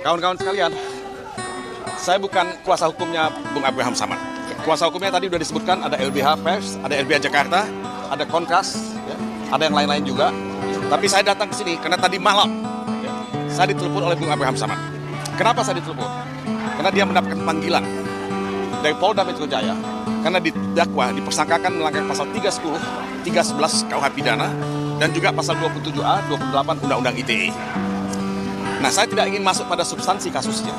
Kawan-kawan sekalian, saya bukan kuasa hukumnya Bung Abraham Samad. Kuasa hukumnya tadi sudah disebutkan, ada LBH Pers, ada LBH Jakarta, ada Kontras, ya, ada yang lain-lain juga. Tapi saya datang ke sini karena tadi malam ya, saya ditelepon oleh Bung Abraham Samad. Kenapa saya ditelepon? Karena dia mendapatkan panggilan dari Polda Metro Jaya karena didakwa, dipersangkakan melanggar pasal 310, 311 KUH Pidana dan juga pasal 27A, 28 Undang-Undang ITE. Nah, saya tidak ingin masuk pada substansi kasusnya.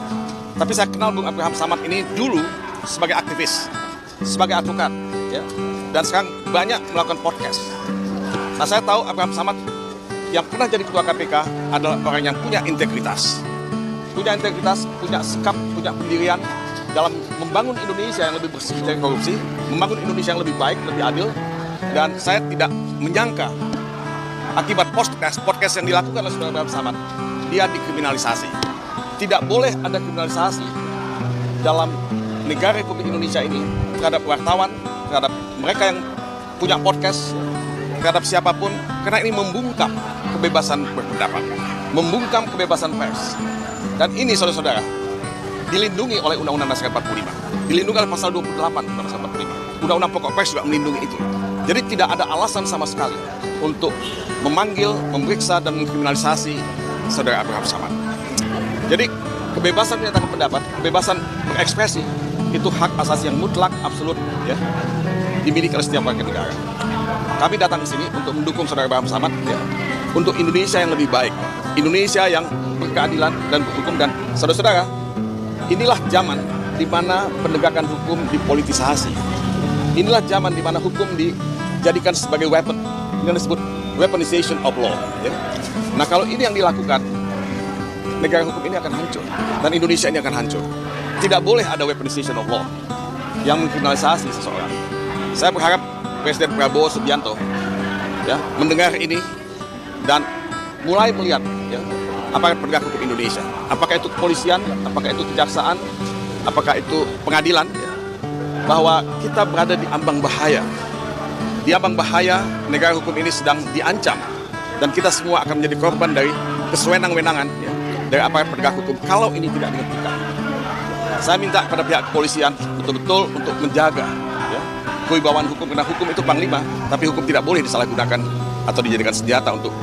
Tapi saya kenal Bung Abraham Samad ini dulu sebagai aktivis, sebagai advokat, ya. Dan sekarang banyak melakukan podcast. Nah, saya tahu Abraham Samad yang pernah jadi ketua KPK adalah orang yang punya integritas. Punya integritas, punya sikap, punya pendirian dalam membangun Indonesia yang lebih bersih dari korupsi, membangun Indonesia yang lebih baik, lebih adil. Dan saya tidak menyangka akibat podcast yang dilakukan oleh Saudara Abraham Samad, dia dikriminalisasi. Tidak boleh ada kriminalisasi dalam negara Republik Indonesia ini terhadap wartawan, terhadap mereka yang punya podcast, terhadap siapapun, karena ini membungkam kebebasan berpendapat, membungkam kebebasan pers. Dan ini, saudara-saudara, dilindungi oleh Undang-Undang Dasar 45, dilindungi oleh pasal 28 Undang-Undang Dasar 45. Undang-Undang Pokok Pers juga melindungi itu. Jadi tidak ada alasan sama sekali untuk memanggil, memeriksa, dan mengkriminalisasi Saudara Abraham Samad. Jadi kebebasan menyatakan pendapat, kebebasan berekspresi itu hak asasi yang mutlak, absolut, ya, dimiliki oleh setiap warga negara. Kami datang ke sini untuk mendukung Saudara Abraham Samad, ya, untuk Indonesia yang lebih baik, Indonesia yang berkeadilan dan berhukum. Dan saudara-saudara, inilah zaman di mana penegakan hukum dipolitisasi. Inilah zaman di mana hukum dijadikan sebagai weapon, yang disebut weaponization of law, ya. Nah, kalau ini yang dilakukan, negara hukum ini akan hancur dan Indonesia ini akan hancur. Tidak boleh ada weaponization of law yang mengkriminalisasi seseorang. Saya berharap Presiden Prabowo Subianto, ya, mendengar ini dan mulai melihat, ya, apakah penegak hukum Indonesia, apakah itu kepolisian, apakah itu kejaksaan, apakah itu pengadilan, ya, bahwa kita berada di ambang bahaya. Di ambang bahaya, negara hukum ini sedang diancam dan kita semua akan menjadi korban dari kesewenang-wenangan, ya, dari aparat penegak hukum kalau ini tidak dihentikan. Saya minta kepada pihak kepolisian betul-betul untuk menjaga, ya, kewibawaan hukum, karena hukum itu panglima, tapi hukum tidak boleh disalahgunakan atau dijadikan senjata untuk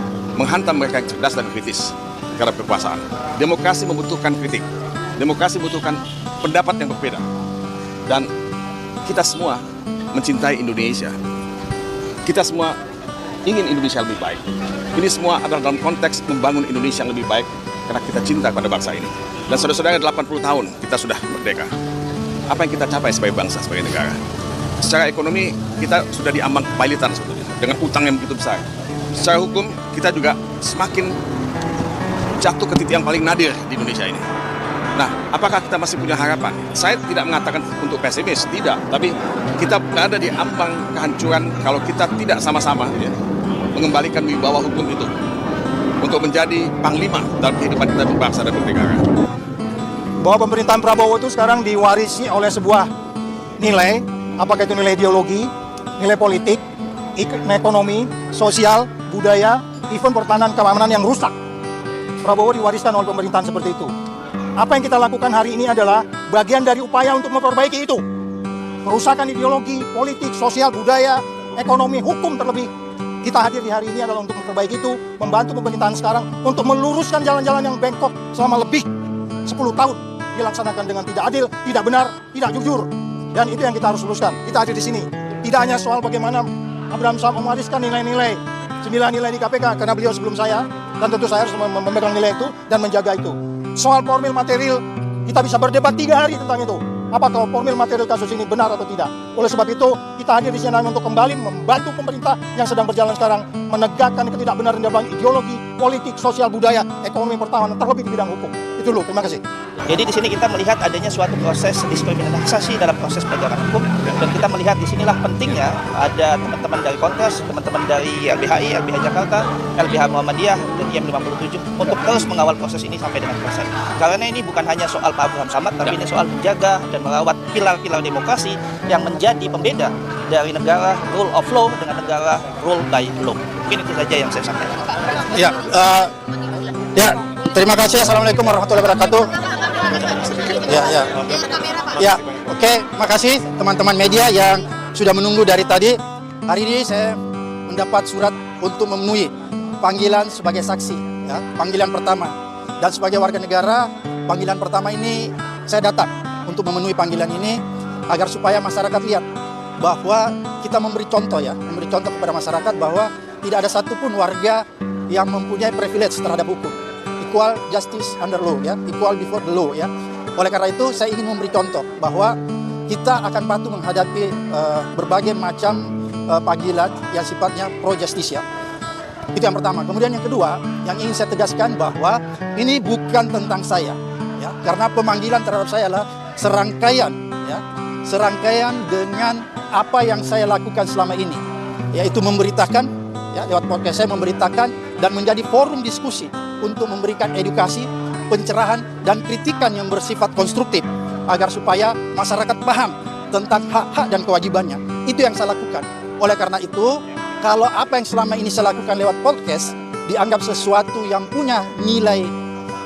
menghantam mereka yang cerdas dan kritis terhadap kekuasaan. Demokrasi membutuhkan kritik, demokrasi membutuhkan pendapat yang berbeda, dan kita semua mencintai Indonesia. Kita semua ingin Indonesia lebih baik. Ini semua adalah dalam konteks membangun Indonesia yang lebih baik karena kita cinta pada bangsa ini. Dan saudara-saudara, 80 tahun kita sudah merdeka. Apa yang kita capai sebagai bangsa, sebagai negara? Secara ekonomi kita sudah di ambang kepailitan sebetulnya, dengan utang yang begitu besar. Secara hukum kita juga semakin jatuh ke titik yang paling nadir di Indonesia ini. Nah, apakah kita masih punya harapan? Saya tidak mengatakan untuk pesimis, tidak. Tapi kita berada di ambang kehancuran kalau kita tidak sama-sama, ya, mengembalikan wibawa hukum itu untuk menjadi panglima dalam kehidupan kita berbangsa dan bernegara. Bahwa pemerintahan Prabowo itu sekarang diwarisi oleh sebuah nilai, apakah itu nilai ideologi, nilai politik, ekonomi, sosial, budaya, even pertahanan keamanan yang rusak. Prabowo diwariskan oleh pemerintahan seperti itu. Apa yang kita lakukan hari ini adalah bagian dari upaya untuk memperbaiki itu. Perusakan ideologi, politik, sosial, budaya, ekonomi, hukum terlebih. Kita hadir di hari ini adalah untuk memperbaiki itu, membantu pemerintahan sekarang untuk meluruskan jalan-jalan yang bengkok selama lebih 10 tahun dilaksanakan dengan tidak adil, tidak benar, tidak jujur. Dan itu yang kita harus luruskan. Kita hadir di sini. Tidak hanya soal bagaimana Abraham Samad mewariskan nilai-nilai, 9 nilai di KPK, karena beliau sebelum saya, dan tentu saya harus memegang nilai itu dan menjaga itu. Soal formil material, kita bisa berdebat 3 hari tentang itu. Apakah formil material kasus ini benar atau tidak. Oleh sebab itu, kita hadir di sini untuk kembali membantu pemerintah yang sedang berjalan sekarang menegakkan ketidakbenaran dalam ideologi, politik, sosial, budaya, ekonomi, pertahanan, terlebih di bidang hukum. Itu dulu, terima kasih. Jadi di sini kita melihat adanya suatu proses diskriminasi dalam proses penegakan hukum, dan kita melihat di sinilah pentingnya ada teman-teman dari Kontras, teman-teman dari LBHI, LBH Jakarta, LBH Muhammadiyah, dan IM57 untuk terus mengawal proses ini sampai dengan selesai. Karena ini bukan hanya soal Pak Abraham Samad, tapi ini soal menjaga dan merawat pilar-pilar demokrasi yang menjadi pembeda dari negara rule of law dengan negara rule by law. Mungkin itu saja yang saya sampaikan. Ya, Terima kasih. Assalamualaikum warahmatullahi wabarakatuh. Ya, oke. Makasih teman-teman media yang sudah menunggu dari tadi. Hari ini saya mendapat surat untuk memenuhi panggilan sebagai saksi, ya, panggilan pertama. Dan sebagai warga negara, panggilan pertama ini saya datang untuk memenuhi panggilan ini agar supaya masyarakat lihat bahwa kita memberi contoh kepada masyarakat bahwa tidak ada satupun warga yang mempunyai privilege terhadap hukum. Equal justice under law, ya, equal before the law, ya. Oleh karena itu saya ingin memberi contoh bahwa kita akan patuh menghadapi berbagai macam panggilan yang sifatnya pro justisia. Itu yang pertama. Kemudian yang kedua, yang ingin saya tegaskan bahwa ini bukan tentang saya, ya, karena pemanggilan terhadap saya adalah serangkaian dengan apa yang saya lakukan selama ini, yaitu memberitakan, ya, lewat podcast saya memberitakan dan menjadi forum diskusi untuk memberikan edukasi, pencerahan dan kritikan yang bersifat konstruktif agar supaya masyarakat paham tentang hak-hak dan kewajibannya. Itu yang saya lakukan. Oleh karena itu, kalau apa yang selama ini saya lakukan lewat podcast dianggap sesuatu yang punya nilai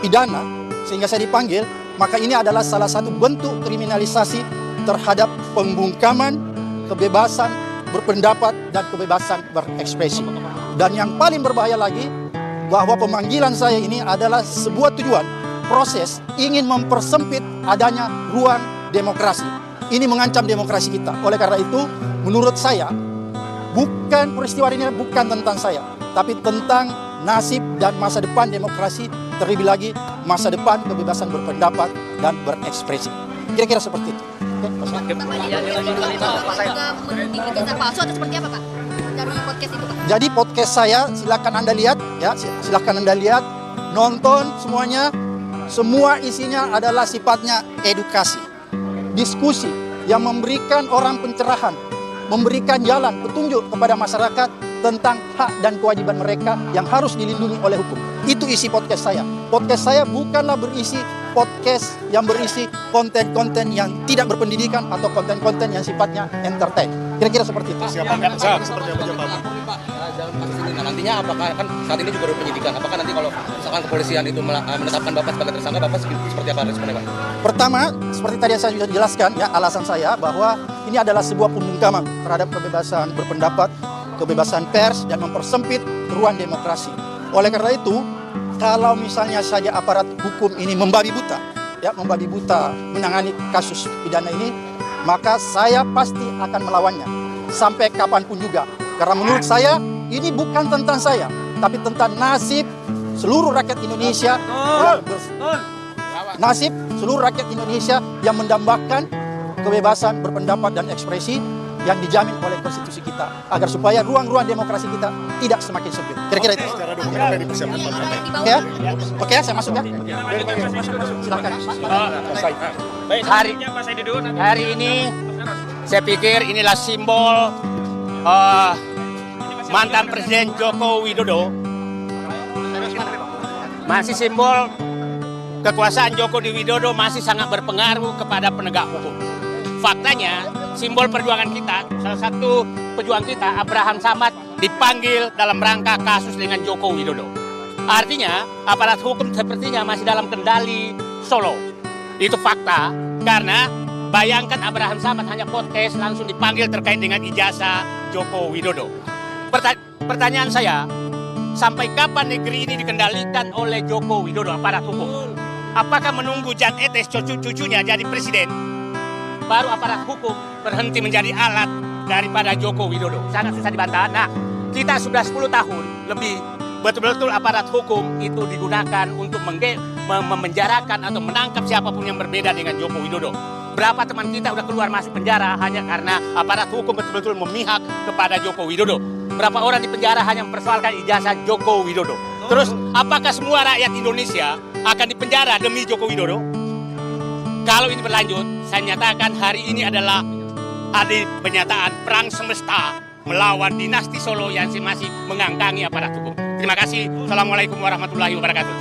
pidana sehingga saya dipanggil, maka ini adalah salah satu bentuk kriminalisasi terhadap pembungkaman kebebasan berpendapat dan kebebasan berekspresi. Dan yang paling berbahaya lagi, bahwa pemanggilan saya ini adalah sebuah tujuan proses ingin mempersempit adanya ruang demokrasi. Ini mengancam demokrasi kita. Oleh karena itu, menurut saya, peristiwa ini bukan tentang saya, tapi tentang nasib dan masa depan demokrasi, terlebih lagi masa depan kebebasan berpendapat dan berekspresi. Kira-kira seperti itu. Jadi podcast saya silakan Anda lihat, ya, silakan Anda lihat, nonton semuanya. Semua isinya adalah sifatnya edukasi, diskusi yang memberikan orang pencerahan, memberikan jalan petunjuk kepada masyarakat tentang hak dan kewajiban mereka yang harus dilindungi oleh hukum. Itu isi podcast saya. Podcast saya bukanlah berisi podcast yang berisi konten-konten yang tidak berpendidikan atau konten-konten yang sifatnya entertain. Kira-kira seperti itu. Nantinya apakah kan saat ini juga ada penyidikan, apakah nanti kalau misalkan kepolisian itu menetapkan Bapak sebagai tersangka, Bapak seperti apa responnya, Pak? Pertama, seperti tadi saya sudah jelaskan, ya, alasan saya bahwa ini adalah sebuah pembungkaman terhadap kebebasan berpendapat, kebebasan pers dan mempersempit ruang demokrasi. Oleh karena itu, kalau misalnya saja aparat hukum ini membabi buta menangani kasus pidana ini, maka saya pasti akan melawannya sampai kapanpun juga. Karena menurut saya ini bukan tentang saya, tapi tentang nasib seluruh rakyat Indonesia, nasib seluruh rakyat Indonesia yang mendambakan kebebasan berpendapat dan ekspresi yang dijamin oleh konstitusi kita, agar supaya ruang-ruang demokrasi kita tidak semakin sempit. Kira-kira itu. Oke, saya masuk ya. Silakan. Hari ini saya pikir inilah simbol mantan Presiden Joko Widodo, masih simbol kekuasaan Joko Widodo masih sangat berpengaruh kepada penegak hukum. Faktanya, simbol perjuangan kita, salah satu pejuang kita, Abraham Samad, dipanggil dalam rangka kasus dengan Joko Widodo. Artinya, aparat hukum sepertinya masih dalam kendali Solo. Itu fakta, karena bayangkan Abraham Samad hanya podcast langsung dipanggil terkait dengan ijazah Joko Widodo. Pertanyaan saya, sampai kapan negeri ini dikendalikan oleh Joko Widodo, aparat hukum? Apakah menunggu Jan Etes cucunya jadi presiden, baru aparat hukum berhenti menjadi alat daripada Joko Widodo? Sangat susah dibantah. Nah, kita sudah 10 tahun lebih betul-betul aparat hukum itu digunakan untuk memenjarakan atau menangkap siapapun yang berbeda dengan Joko Widodo. Berapa teman kita udah keluar masuk penjara hanya karena aparat hukum betul-betul memihak kepada Joko Widodo. Berapa orang di penjara hanya mempersoalkan ijazah Joko Widodo. Terus, apakah semua rakyat Indonesia akan dipenjara demi Joko Widodo? Kalau ini berlanjut, saya nyatakan hari ini adalah hari penyataan perang semesta melawan dinasti Solo yang masih mengangkangi aparat hukum. Terima kasih. Assalamualaikum warahmatullahi wabarakatuh.